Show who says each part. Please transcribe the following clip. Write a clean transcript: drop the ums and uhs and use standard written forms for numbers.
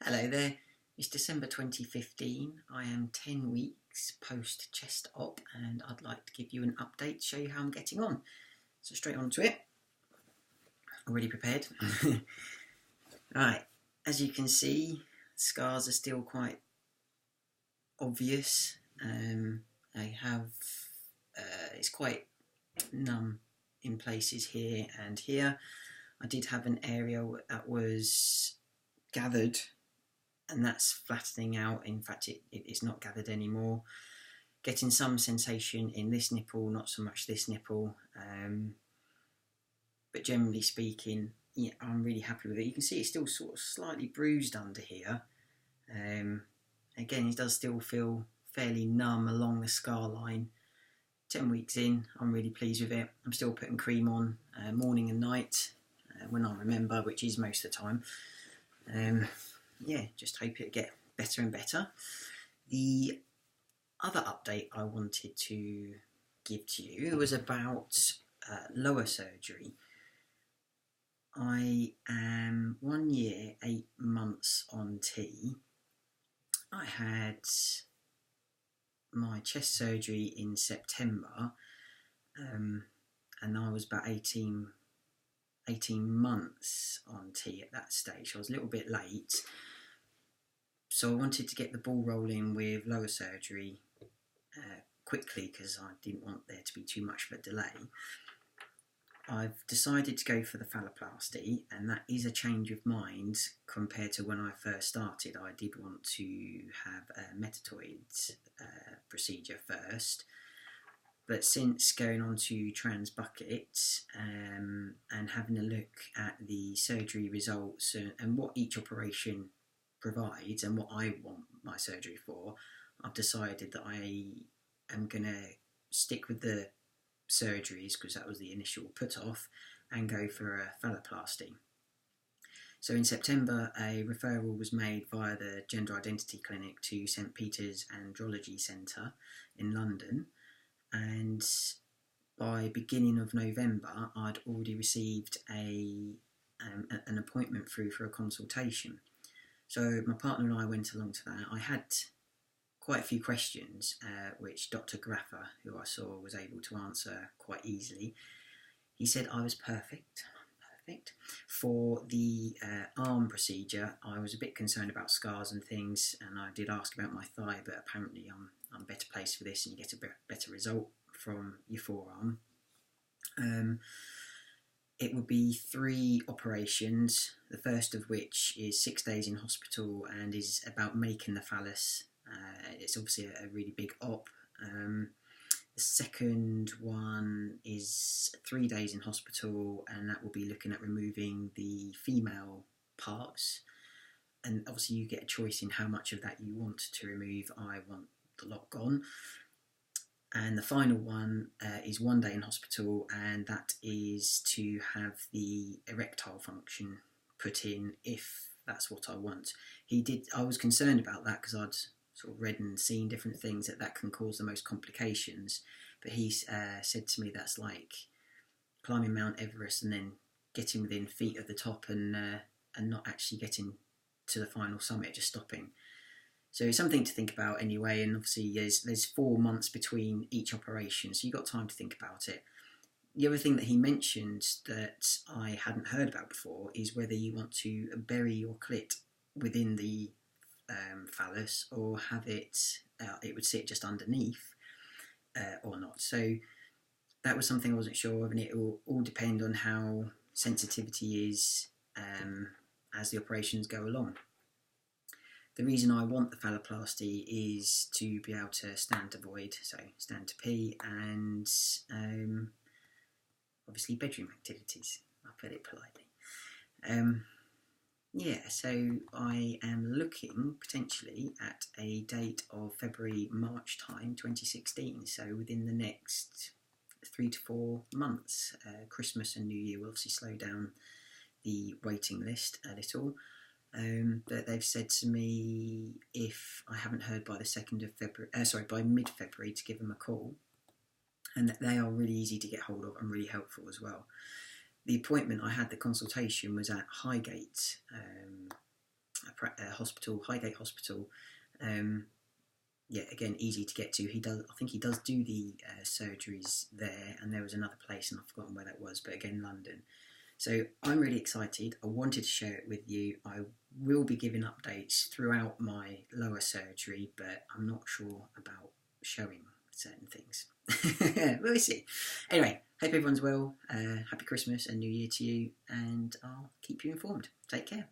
Speaker 1: Hello there, it's December 2015. I am 10 weeks post chest op and I'd like to give you an update, show you how I'm getting on. So straight on to it. Already prepared. Right, as you can see, scars are still quite obvious. It's quite numb in places here and here. I did have an area that was gathered, and that's flattening out. In fact, it's not gathered anymore. Getting some sensation in this nipple, not so much this nipple, but generally speaking, yeah, I'm really happy with it. You can see it's still sort of slightly bruised under here. Again, it does still feel fairly numb along the scar line. 10 weeks in, I'm really pleased with it. I'm still putting cream on morning and night when I remember, which is most of the time. Yeah, just hope it'll get better and better. The other update I wanted to give to you was about lower surgery. I am 1 year, 8 months on T. I had my chest surgery in September, and I was about 18 months on T at that stage. I was a little bit late, so I wanted to get the ball rolling with lower surgery quickly because I didn't want there to be too much of a delay. I've decided to go for the phalloplasty, and that is a change of mind compared to when I first started. I did want to have a metatoid procedure first, but since going on to transbucket and having a look at the surgery results and what each operation provides and what I want my surgery for, I've decided that I am going to stick with the surgeries because that was the initial put off and go for a phalloplasty. So in September, a referral was made via the Gender Identity Clinic to St Peter's Andrology Centre in London, and by beginning of November I'd already received an appointment through for a consultation. So my partner and I went along to that. I had quite a few questions which Dr. Graffer, who I saw, was able to answer quite easily. He said I was perfect. For the arm procedure. I was a bit concerned about scars and things, and I did ask about my thigh, but apparently I'm better placed for this and you get a better result from your forearm. It would be 3 operations, the first of which is 6 days in hospital and is about making the phallus. It's obviously a really big op. The second one is 3 days in hospital, and that will be looking at removing the female parts. And obviously you get a choice in how much of that you want to remove. I want the lot gone. And the final one is 1 day in hospital, and that is to have the erectile function put in if that's what I want. I was concerned about that because I'd sort of read and seen different things that can cause the most complications, but he said to me that's like climbing Mount Everest and then getting within feet of the top and not actually getting to the final summit, just stopping. So something to think about anyway, and obviously there's 4 months between each operation, so you've got time to think about it. The other thing that he mentioned that I hadn't heard about before is whether you want to bury your clit within the phallus or have it would sit just underneath or not. So that was something I wasn't sure of, and it will all depend on how sensitivity is as the operations go along. The reason I want the phalloplasty is to be able to stand to void, so stand to pee, and obviously bedroom activities, I'll put it politely. Yeah, so I am looking potentially at a date of February-March time 2016, so within the next 3 to 4 months. Christmas and New Year will obviously slow down the waiting list a little. But they've said to me if I haven't heard by by mid-February to give them a call, and that they are really easy to get hold of and really helpful as well. The appointment I had, the consultation, was at Highgate hospital, Highgate Hospital. Yeah, again, easy to get to. I think he does do the surgeries there, and there was another place, and I've forgotten where that was, but again, London. So I'm really excited. I wanted to share it with you. I will be giving updates throughout my lower surgery, but I'm not sure about showing certain things. We'll see. Anyway, hope everyone's well. Happy Christmas and New Year to you, and I'll keep you informed. Take care.